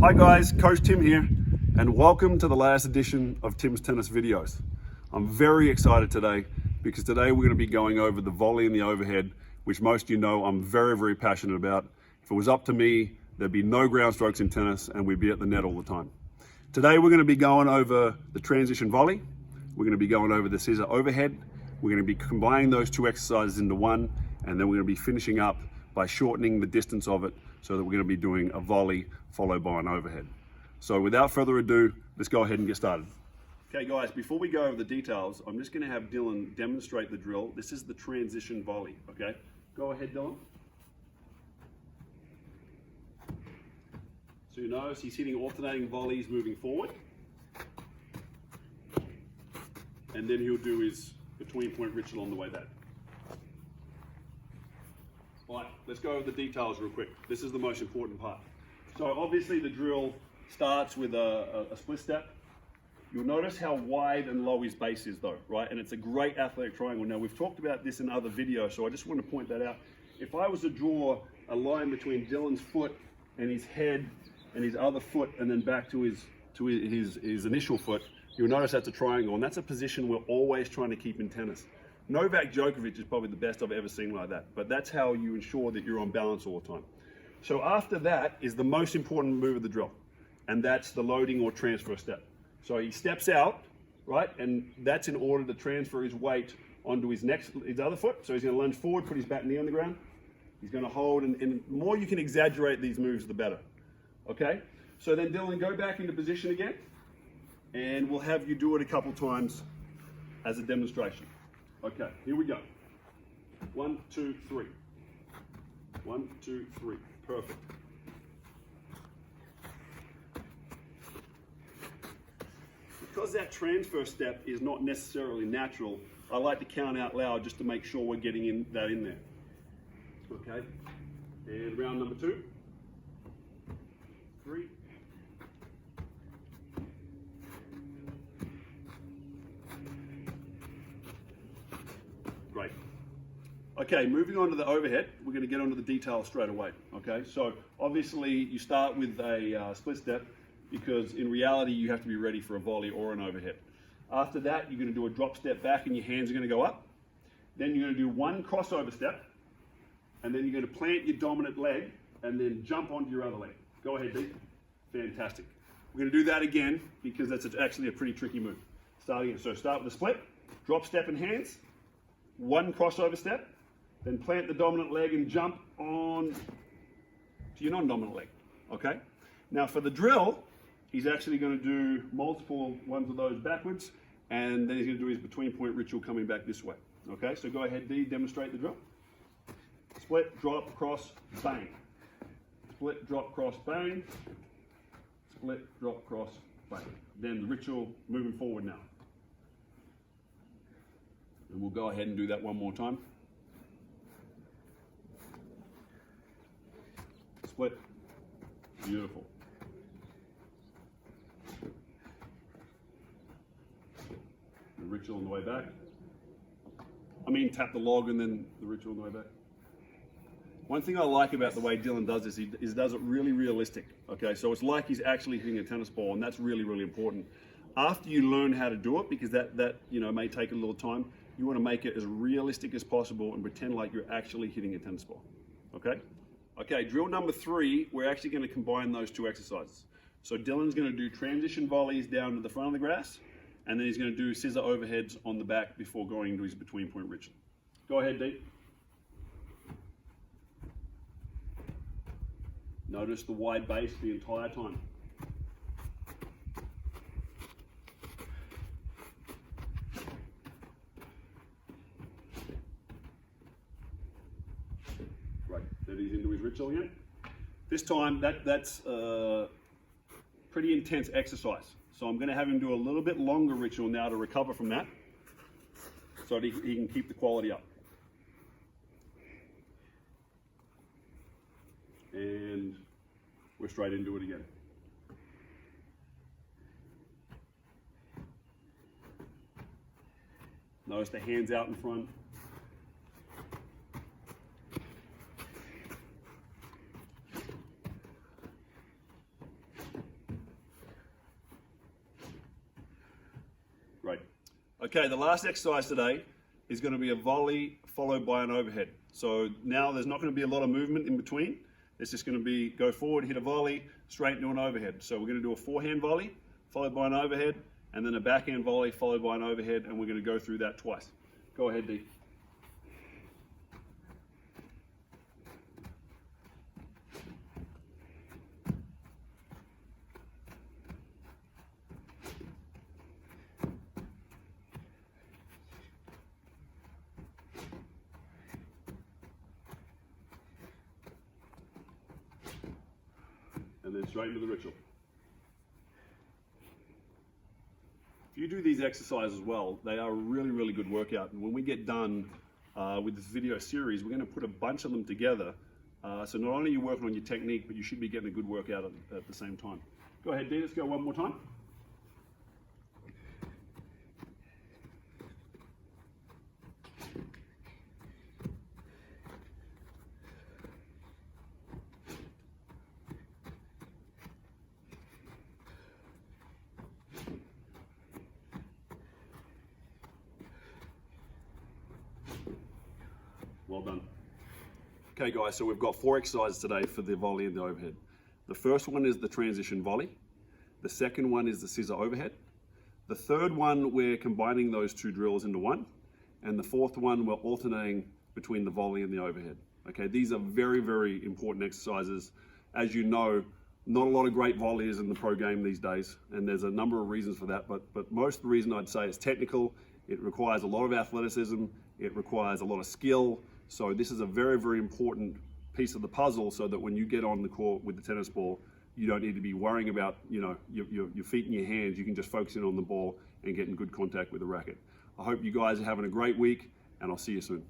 Hi guys, Coach Tim here, and welcome to the last edition of Tim's Tennis Videos. I'm very excited today because today we're going to be going over the volley and the overhead, which most of you know I'm very passionate about. If it was up to me, there'd be no ground strokes in tennis and we'd be at the net all the time. Today we're going to be going over the transition volley, we're going to be going over the scissor overhead, we're going to be combining those two exercises into one, and then we're going to be finishing up by shortening the distance of it so that we're going to be doing a volley followed by an overhead. So without further ado, let's go ahead and get started. Okay guys, before we go over the details, I'm just going to have Dylan demonstrate the drill. This is the transition volley, okay? Go ahead, Dylan. So you notice he's hitting alternating volleys moving forward. And then he'll do his between point ritual on the way back. All right, let's go over the details real quick. This is the most important part. So obviously the drill starts with a split step. You'll notice how wide and low his base is though, right? And it's a great athletic triangle. Now we've talked about this in other videos, so I just want to point that out. If I was to draw a line between Dylan's foot and his head and his other foot and then back to his initial foot, you'll notice that's a triangle, and that's a position we're always trying to keep in tennis. Novak Djokovic is probably the best I've ever seen like that, but that's how you ensure that you're on balance all the time. So after that is the most important move of the drill, and that's the loading or transfer step. So he steps out, right, and that's in order to transfer his weight onto his other foot. So he's going to lunge forward, put his back knee on the ground. He's going to hold, and the more you can exaggerate these moves, the better. Okay? So then Dylan, go back into position again, and we'll have you do it a couple times as a demonstration. Okay, here we go. 1, 2, 3. 1, 2, 3. Perfect. Because that transfer step is not necessarily natural, I like to count out loud just to make sure we're getting that in there. Okay, and round number 2, 3. Great. Okay, moving on to the overhead, we're going to get onto the details straight away. Okay, so obviously you start with a split step because in reality you have to be ready for a volley or an overhead. After that, you're going to do a drop step back and your hands are going to go up. Then you're going to do one crossover step, and then you're going to plant your dominant leg and then jump onto your other leg. Go ahead, Dee. Fantastic. We're going to do that again because that's actually a pretty tricky move. So start with a split, drop step and hands, one crossover step, then plant the dominant leg and jump on to your non-dominant leg, okay? Now for the drill, he's actually going to do multiple ones of those backwards, and then he's going to do his between point ritual coming back this way, okay? So go ahead, Dee, demonstrate the drill. Split, drop, cross, bang. Split, drop, cross, bang. Split, drop, cross, bang. Then the ritual moving forward now. And we'll go ahead and do that one more time. Split. Beautiful. The ritual on the way back. Tap the log and then the ritual on the way back. One thing I like about the way Dylan does this, he does it really realistic. Okay, so it's like he's actually hitting a tennis ball, and that's really important. After you learn how to do it, because that may take a little time, you want to make it as realistic as possible and pretend like you're actually hitting a tennis ball. Okay? Okay, drill number 3, we're actually going to combine those two exercises. So Dylan's going to do transition volleys down to the front of the grass, and then he's going to do scissor overheads on the back before going into his between point ritual. Go ahead, Dee. Notice the wide base the entire time. Right, then he's into his ritual again. This time, that's pretty intense exercise. So I'm going to have him do a little bit longer ritual now to recover from that, so that he can keep the quality up. And we're straight into it again. Notice the hands out in front. Okay, the last exercise today is going to be a volley followed by an overhead. So now there's not going to be a lot of movement in between. It's just going to be go forward, hit a volley, straight into an overhead. So we're going to do a forehand volley followed by an overhead, and then a backhand volley followed by an overhead, and we're going to go through that twice. Go ahead, D. And then straight into the ritual. If you do these exercises well, they are a really, really good workout. And when we get done with this video series, we're going to put a bunch of them together. So not only are you working on your technique, but you should be getting a good workout at the same time. Go ahead, D, let's go one more time. Well done. Okay guys, so we've got 4 exercises today for the volley and the overhead. The first one is the transition volley. The second one is the scissor overhead. The third one, we're combining those 2 drills into one. And the fourth one, we're alternating between the volley and the overhead. Okay, these are very, very important exercises. As you know, not a lot of great volleyers in the pro game these days, and there's a number of reasons for that, but most of the reason I'd say is technical. It requires a lot of athleticism, it requires a lot of skill. So this is a very, very important piece of the puzzle, so that when you get on the court with the tennis ball, you don't need to be worrying about, you know, your feet and your hands. You can just focus in on the ball and get in good contact with the racket. I hope you guys are having a great week, and I'll see you soon.